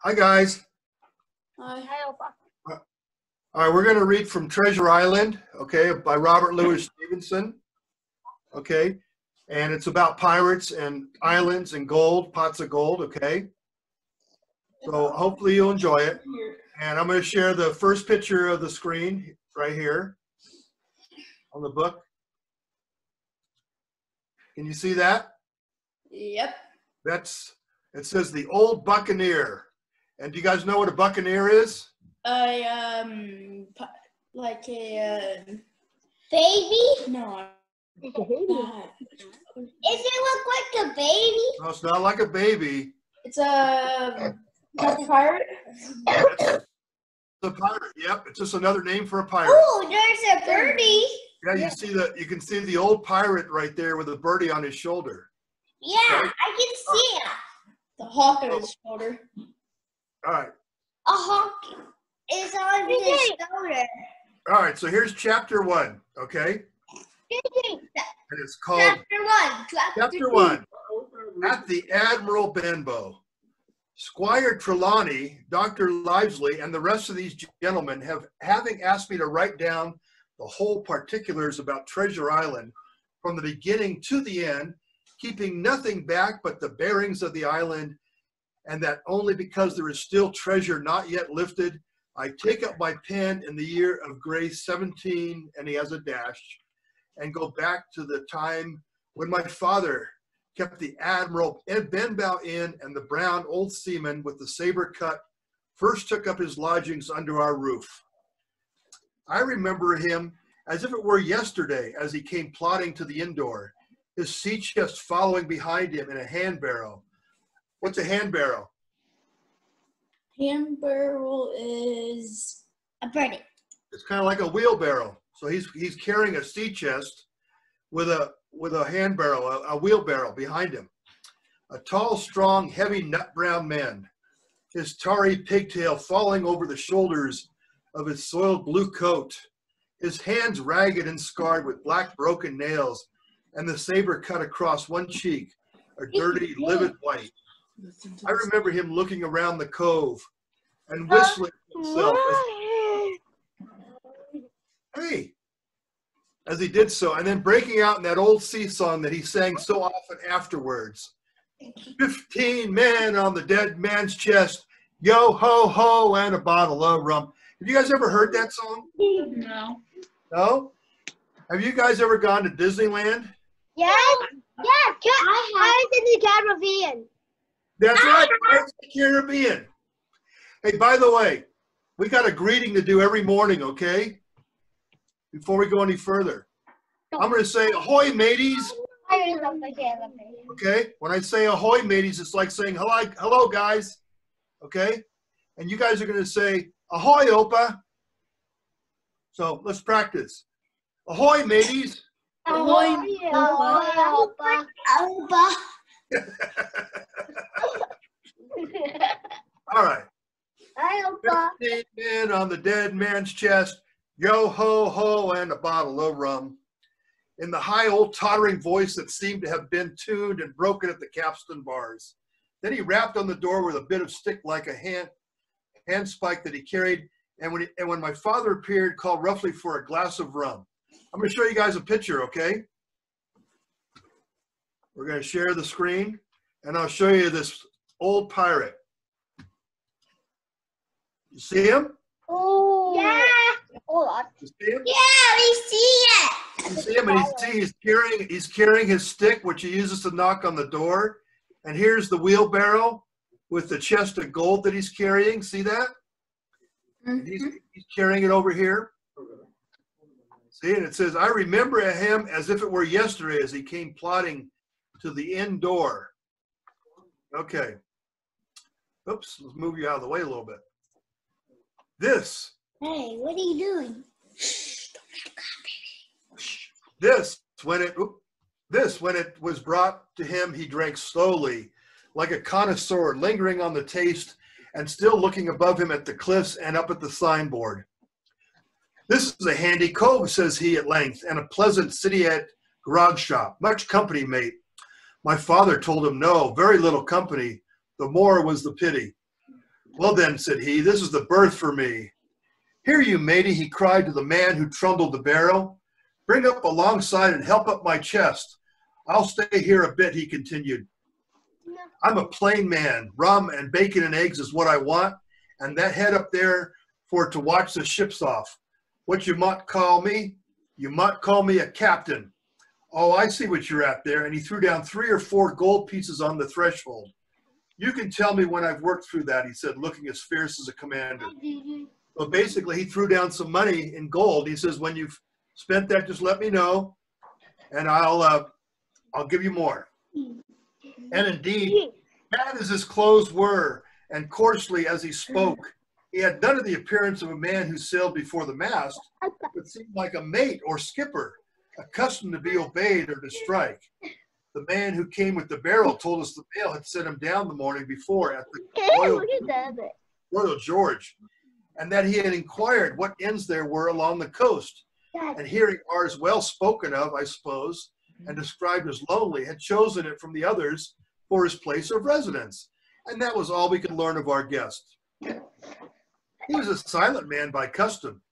Hi, guys. Hi, Opa. All right, we're going to read from Treasure Island, okay, by Robert Louis Stevenson, okay? And it's about pirates and islands and gold, pots of gold, okay? So hopefully you'll enjoy it. And I'm going to share the first picture of the screen right here on the book. Can you see that? Yep. It says the Old Buccaneer. And do you guys know what a buccaneer is? Like a Baby? no. Does it look like a baby? No, it's not like a baby. It's a pirate. It's a pirate. Yep, it's just another name for a pirate. Oh, there's a birdie. Yeah, you can see the old pirate right there with a birdie on his shoulder. Yeah, I can see it. The hawk on his shoulder. All right. A hawk is on his shoulder. All right, so here's chapter 1, okay? And it's called Chapter 1. At the Admiral Benbow. Squire Trelawney, Dr. Livesley, and the rest of these gentlemen having asked me to write down the whole particulars about Treasure Island from the beginning to the end, keeping nothing back but the bearings of the island, and that only because there is still treasure not yet lifted, I take up my pen in the year of grace 17, and he has a dash, and go back to the time when my father kept the Admiral Benbow Inn, and the brown old seaman with the saber cut first took up his lodgings under our roof. I remember him as if it were yesterday as he came plodding to the inn door, his sea chest following behind him in a hand barrow. What's a hand barrow? Hand barrel is A birdie. It's kind of like a wheelbarrow. So he's carrying a sea chest with a hand barrow, a wheelbarrow behind him. A tall, strong, heavy, nut brown man, his tarry pigtail falling over the shoulders of his soiled blue coat, his hands ragged and scarred with black broken nails, and the saber cut across one cheek, a dirty, livid white. I remember him looking around the cove and whistling to himself as he did so, and then breaking out in that old sea song that he sang so often afterwards. 15 men on the dead man's chest, yo ho ho, and a bottle of rum. Have you guys ever heard that song? no. No? Have you guys ever gone to Disneyland? Yes. Yeah, I was in the Caribbean. That's right, Pirates of the Caribbean. Hey, by the way, we got a greeting to do every morning, okay? Before we go any further. I'm going to say, ahoy, mateys. Okay? When I say ahoy, mateys, it's like saying, hello, guys. Okay? And you guys are going to say, ahoy, Opa. So let's practice. Ahoy, mateys. Ahoy, Opa. Opa. All right. Hi, Opa. 15 men on the dead man's chest, yo ho ho, and a bottle of rum. In the high old tottering voice that seemed to have been tuned and broken at the capstan bars. Then he rapped on the door with a bit of stick like a handspike that he carried, and when my father appeared, called roughly for a glass of rum. I'm going to show you guys a picture, okay? We're going to share the screen, and I'll show you this old pirate. You see him? Oh. Yeah. Hold on. You see him? Yeah, we see it. You see him, and he's carrying his stick, which he uses to knock on the door. And here's the wheelbarrow with the chest of gold that he's carrying. See that? And he's carrying it over here. See, and it says, I remember him as if it were yesterday as he came plodding to the inn door. Okay. Oops, let's move you out of the way a little bit. This. Hey, what are you doing? When it was brought to him, he drank slowly, like a connoisseur, lingering on the taste and still looking above him at the cliffs and up at the signboard. This is a handy cove, says he at length, and a pleasant city-at grog shop. Much company, mate. My father told him no, very little company. The more was the pity. Well then, said he, this is the berth for me. Here, you matey, he cried to the man who trundled the barrel. Bring up alongside and help up my chest. I'll stay here a bit, he continued. I'm a plain man. Rum and bacon and eggs is what I want, and that head up there for to watch the ships off. What you might call me? You might call me a captain. Oh, I see what you're at there. And he threw down 3 or 4 gold pieces on the threshold. You can tell me when I've worked through that, he said, looking as fierce as a commander. So basically, he threw down some money in gold. He says, when you've spent that, just let me know, and I'll give you more. And indeed, bad as his clothes were, and coarsely as he spoke, he had none of the appearance of a man who sailed before the mast, but seemed like a mate or skipper, accustomed to be obeyed or to strike. The man who came with the barrel told us the mail had sent him down the morning before at the Royal George, and that he had inquired what inns there were along the coast, and hearing ours well spoken of, I suppose, and described as lonely, had chosen it from the others for his place of residence. And that was all we could learn of our guest. He was a silent man by custom.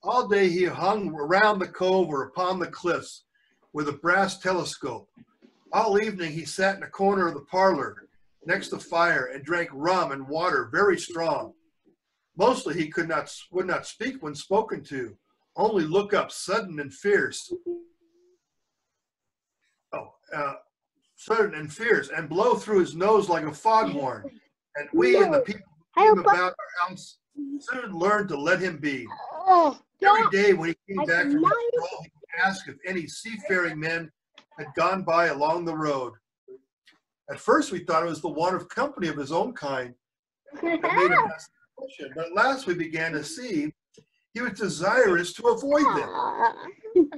All day he hung around the cove or upon the cliffs with a brass telescope. All evening he sat in a corner of the parlor next the fire and drank rum and water very strong. Mostly he would not speak when spoken to, only look up sudden and fierce. Sudden and fierce, and blow through his nose like a foghorn. And we and the people who came about our house soon learned to let him be. Every day when he came back from his stroll, he asked if any seafaring men had gone by along the road. At first we thought it was the want of company of his own kind that made him ask the question, but at last we began to see he was desirous to avoid them. When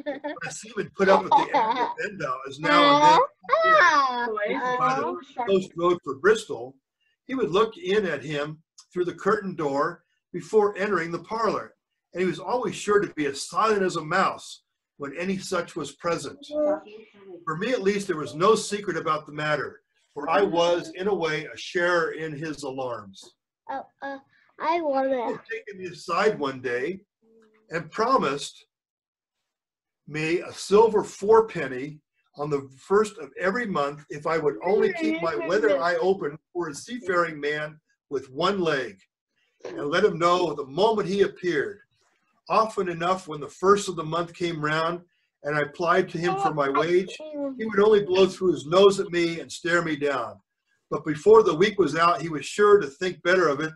a seaman put up at the end of BENBOW, as now and then by the coast road for Bristol, he would look in at him through the curtained door before entering the parlor, and he was always sure to be as silent as a mouse when any such was present. For me, at least, there was no secret about the matter, for I was, in a way, a sharer in his alarms. I want He had taken me aside one day and promised me a silver 4-penny on the first of every month if I would only keep my weather eye open for a seafaring man with 1 leg, and let him know the moment he appeared. Often enough, when the first of the month came round and I applied to him for my wage, he would only blow through his nose at me and stare me down. But before the week was out, he was sure to think better of it,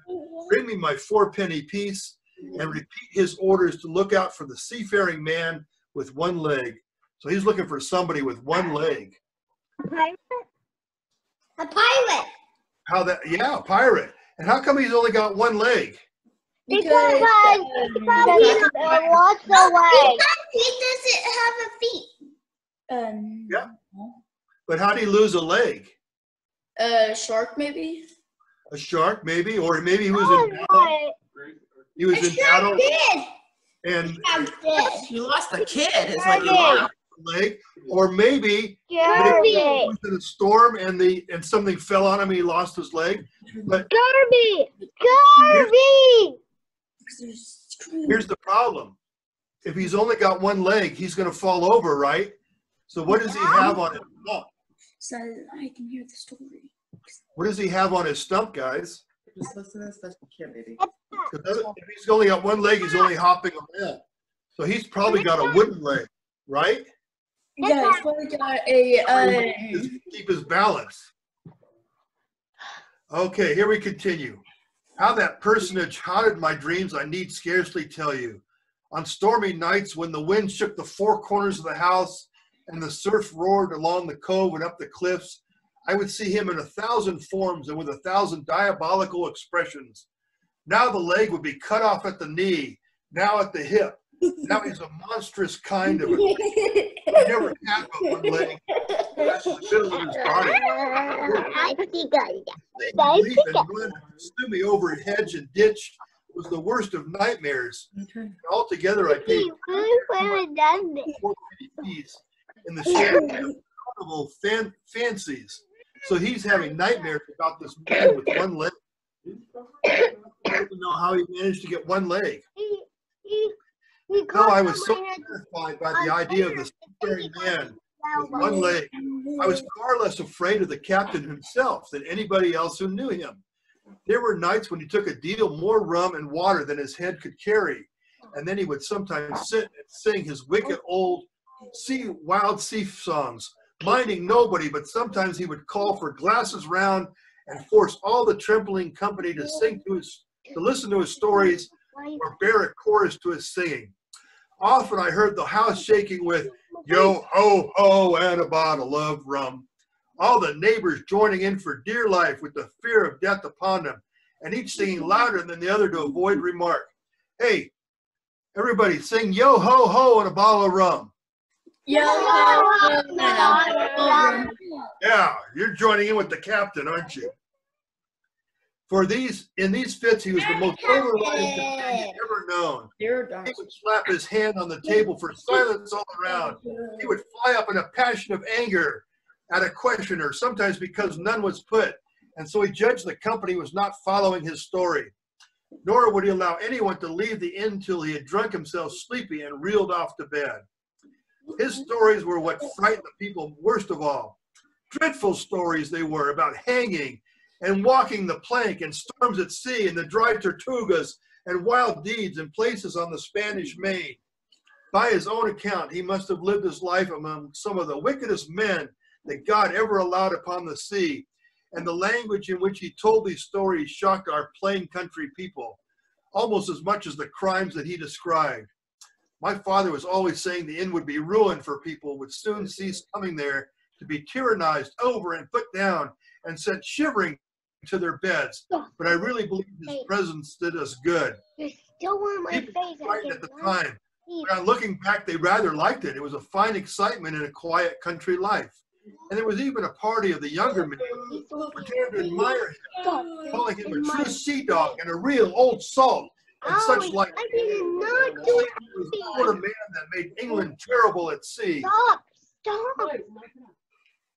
bring me my 4-penny piece, and repeat his orders to look out for the seafaring man with 1 leg. So he's looking for somebody with 1 leg. a pirate. A pirate. How that? Yeah, a pirate. And how come he's only got 1 leg? Because he walks away. He doesn't have a feet. Yeah. But how did he lose a leg? A shark, maybe. A shark, maybe, or maybe he was in battle. He was in battle, and You lost a kid, is what you lost. leg, or maybe he was in a storm and something fell on him and he lost his leg. But here's the problem: if he's only got 1 leg, he's going to fall over, right? So what does he have on his stump? So I can hear the story. What does he have on his stump, guys? Just listen to this special kid, baby. If he's only got 1 leg, he's only hopping around. So he's probably got a wooden leg, right? Yeah, it's probably got a Just keep his balance. Okay, here we continue. How that personage haunted my dreams, I need scarcely tell you. On stormy nights when the wind shook the 4 corners of the house and the surf roared along the cove and up the cliffs, I would see him in 1,000 forms and with 1,000 diabolical expressions. Now the leg would be cut off at the knee, now at the hip. Now he's a monstrous kind of He never had but 1 leg. That's the middle of his body. Leap and run and pursue me over hedge and ditch was the worst of nightmares. And altogether, I paid 4 fees in the shape of incredible fancies. So he's having nightmares about this man with 1 leg. even know how he managed to get one leg. He No, I was so caught terrified by the idea of the seafaring man with one leg. I was far less afraid of the captain himself than anybody else who knew him. There were nights when he took a deal more rum and water than his head could carry, and then he would sometimes sit and sing his wicked old wild sea songs, minding nobody, but sometimes he would call for glasses round and force all the trembling company to listen to his stories or bear a chorus to his singing. Often I heard the house shaking with yo ho ho and a bottle of rum. All the neighbors joining in for dear life with the fear of death upon them, and each singing louder than the other to avoid remark. Hey, everybody sing yo ho ho and a bottle of rum. Yo ho ho and a bottle of rum. Yeah, you're joining in with the captain, aren't you? In these fits, he was the most overriding companion ever known. He would slap his hand on the table for silence all around. He would fly up in a passion of anger at a questioner, sometimes because none was put, and so he judged the company was not following his story. Nor would he allow anyone to leave the inn till he had drunk himself sleepy and reeled off to bed. His stories were what frightened the people worst of all. Dreadful stories they were about hanging and walking the plank and storms at sea and the dry tortugas and wild deeds in places on the Spanish Main. By his own account, he must have lived his life among some of the wickedest men that God ever allowed upon the sea, and the language in which he told these stories shocked our plain country people, almost as much as the crimes that he described. My father was always saying the inn would be ruined for people, would soon cease coming there to be tyrannized over and put down and sent shivering to their beds, but I really believe his presence did us good. You're still on my People face. were frightened at the time, but on looking back, they rather liked it. It was a fine excitement in a quiet country life. And there was even a party of the younger men who pretended to admire him, calling him a true sea dog and a real old salt, and such like. I did not He do was the sort of man that made England terrible at sea. Stop.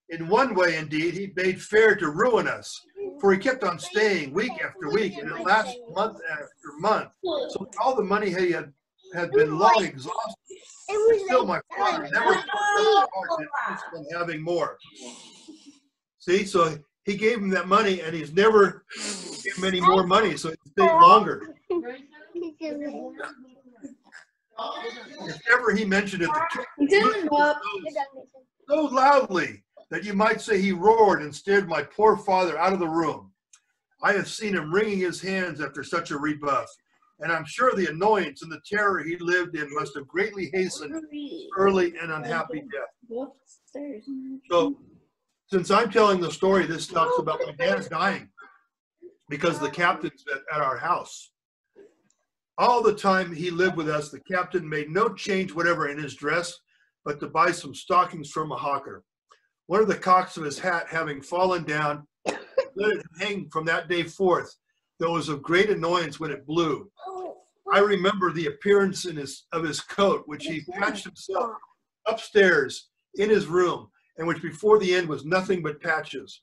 In one way, indeed, he bade fair to ruin us, for he kept on staying week after week, and it lasted month after month. So all the money he had been long exhausted. Still, my father never from having more. See, so he gave him that money, and he's never given him any more money, so he stayed longer. If ever he mentioned it, the king so loudly that you might say he roared and stared my poor father out of the room. I have seen him wringing his hands after such a rebuff, and I'm sure the annoyance and the terror he lived in must have greatly hastened early and unhappy death. So, since I'm telling the story, this talks about my dad dying because the captain's at our house. All the time he lived with us, the captain made no change whatever in his dress, but to buy some stockings from a hawker. One of the cocks of his hat having fallen down, let it hang from that day forth, though it was of great annoyance when it blew. I remember the appearance of his coat, which he patched himself upstairs in his room, and which before the end was nothing but patches.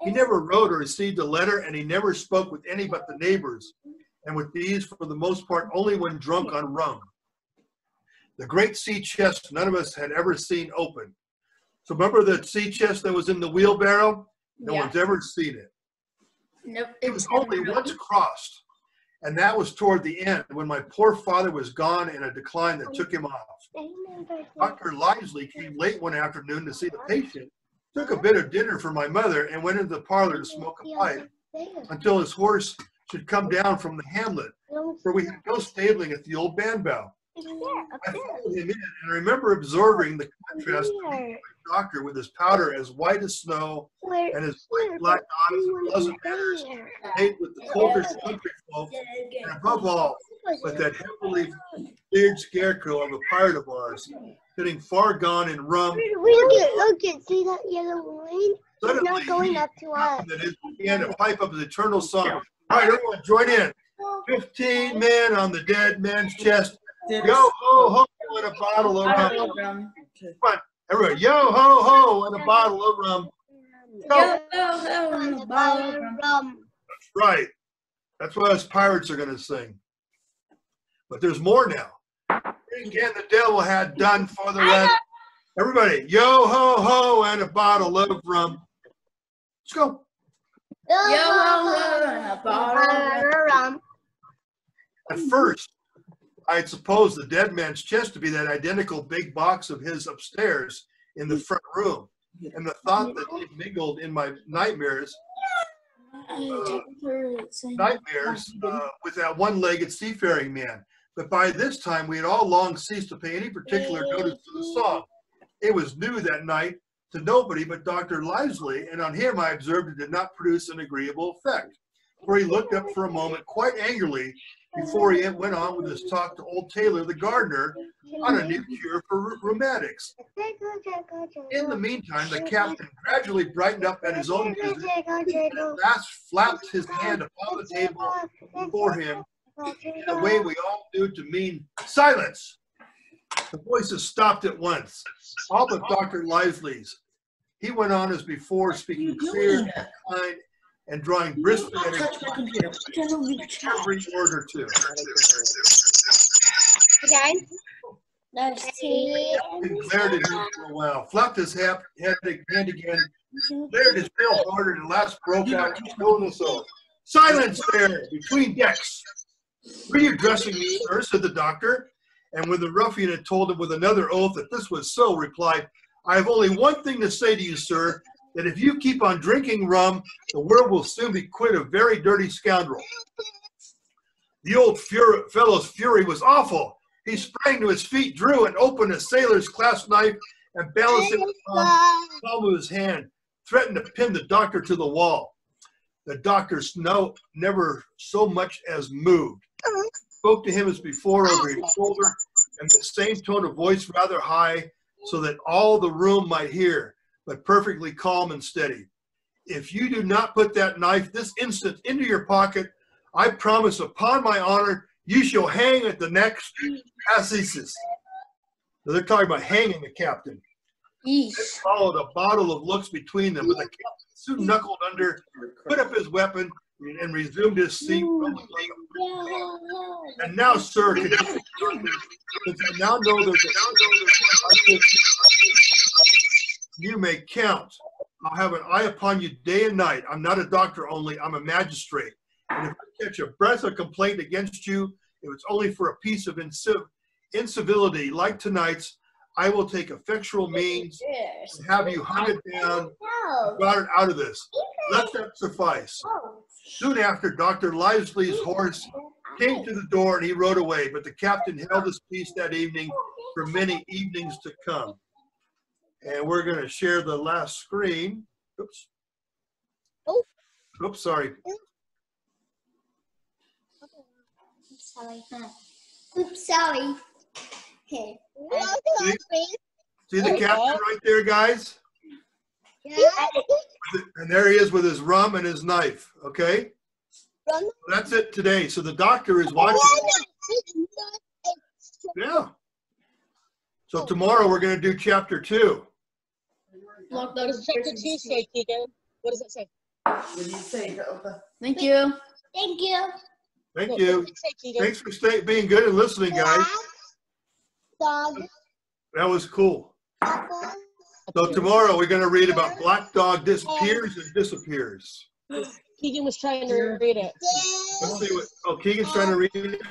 He never wrote or received a letter, and he never spoke with any but the neighbors, and with these, for the most part, only when drunk on rum. The great sea chest none of us had ever seen open. So remember the sea chest that was in the wheelbarrow? No one's ever seen it. Nope. It was only once crossed, and that was toward the end when my poor father was gone in a decline that took him off. Dr. Lively came late one afternoon to see the patient, took a bit of dinner for my mother, and went into the parlor to smoke a pipe until his horse should come down from the hamlet, for we had no stabling at the old BENBOW. I followed him in, and I remember observing the contrast of the doctor with his powder as white as snow and his black eyes and pleasant manners, made with the colder country folk, and above all, with that heavily bearded scarecrow of a pirate of ours, sitting far gone in rum. Look at, see that yellow line? Suddenly, It's not going up to us. He began to pipe up his eternal song. All right, everyone, join in. 15 men on the dead man's chest. Yo ho ho and a bottle of rum. Come on, everybody. Yo ho ho and a bottle of rum. Go. Yo ho ho and a bottle of rum. That's right. That's what us pirates are going to sing. But there's more now. Drink and the devil had done for the rest. Everybody, yo ho ho and a bottle of rum. Let's go. Yo ho ho and a bottle of rum. At first, I had supposed the dead man's chest to be that identical big box of his upstairs in the front room, and the thought that it mingled in my nightmares with that one-legged seafaring man. But by this time, we had all long ceased to pay any particular notice to the song. It was new that night to nobody but Dr. Lively, and on him I observed it did not produce an agreeable effect, for he looked up for a moment quite angrily before he went on with his talk to old Taylor, the gardener, on a new cure for rheumatics. In the meantime, the captain gradually brightened up at his own visit, and at last flapped his hand upon the table before him in a way we all knew to mean silence. The voices stopped at once, all but Dr. Lively's. He went on as before, speaking clear and kind, and drawing briskly at his every word or two. Okay. He glared at him for a while, flapped his hand again, glared his pale hearted, and last broke out in stillness of silence there between decks. Were you addressing me, sir? Said the doctor. And when the ruffian had told him with another oath that this was so, replied, I have only one thing to say to you, sir, that if you keep on drinking rum, the world will soon be quit a very dirty scoundrel. The old fellow's fury was awful. He sprang to his feet, drew and opened a sailor's clasp knife, and balanced it on the palm of his hand, threatened to pin the doctor to the wall. The doctor never so much as moved. Spoke to him as before over his shoulder, and the same tone of voice rather high, so that all the room might hear, but perfectly calm and steady. If you do not put that knife this instant into your pocket, I promise upon my honor, you shall hang at the next assizes. They're talking about hanging the captain. It followed a bottle of looks between them, but the captain soon knuckled under, put up his weapon, and resumed his seat. And now, sir, since I now know there's a you may count. I'll have an eye upon you day and night. I'm not a doctor only, I'm a magistrate. And if I catch a breath of complaint against you, if it's only for a piece of incivility like tonight's, I will take effectual means to have you hunted down and routed out of this. Let that suffice. Soon after, Dr. Lively's horse came to the door and he rode away, but the captain held his peace that evening for many evenings to come. And we're going to share the last screen. Oops. Oops, sorry. Oops, sorry. Okay. See the captain right there, guys? Yeah. And there he is with his rum and his knife, okay? That's it today. So the doctor is watching. Yeah. So tomorrow we're going to do chapter 2. What does chapter 2 say, Keegan? What does it say? What do you say, Opa? Thank you. Thank you. Thank you. Thanks for being good and listening, guys. That was cool. So tomorrow we're going to read about Black Dog Disappears and Disappears. Keegan was trying to read it. Let's see what. Oh, Keegan's trying to read it.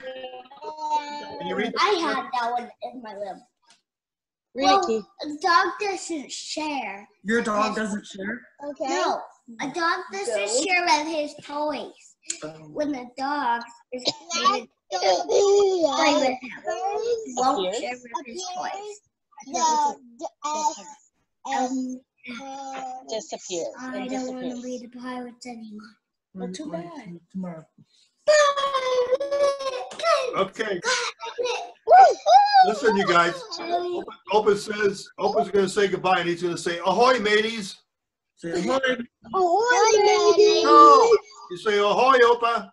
Can you read it? I had that one in my lip. Read it, Keegan. A dog doesn't share. Your dog doesn't share? Okay. No, a dog doesn't share with his toys. When the dog is play with him, he won't share with his toys. Disappears. I don't want to read the pirates anymore. Well, too bad. Tomorrow. Okay. Listen, you guys. Opa's going to say goodbye, and he's going to say, ahoy, mateys. Say ahoy. Ahoy, Oh, you say ahoy, Opa.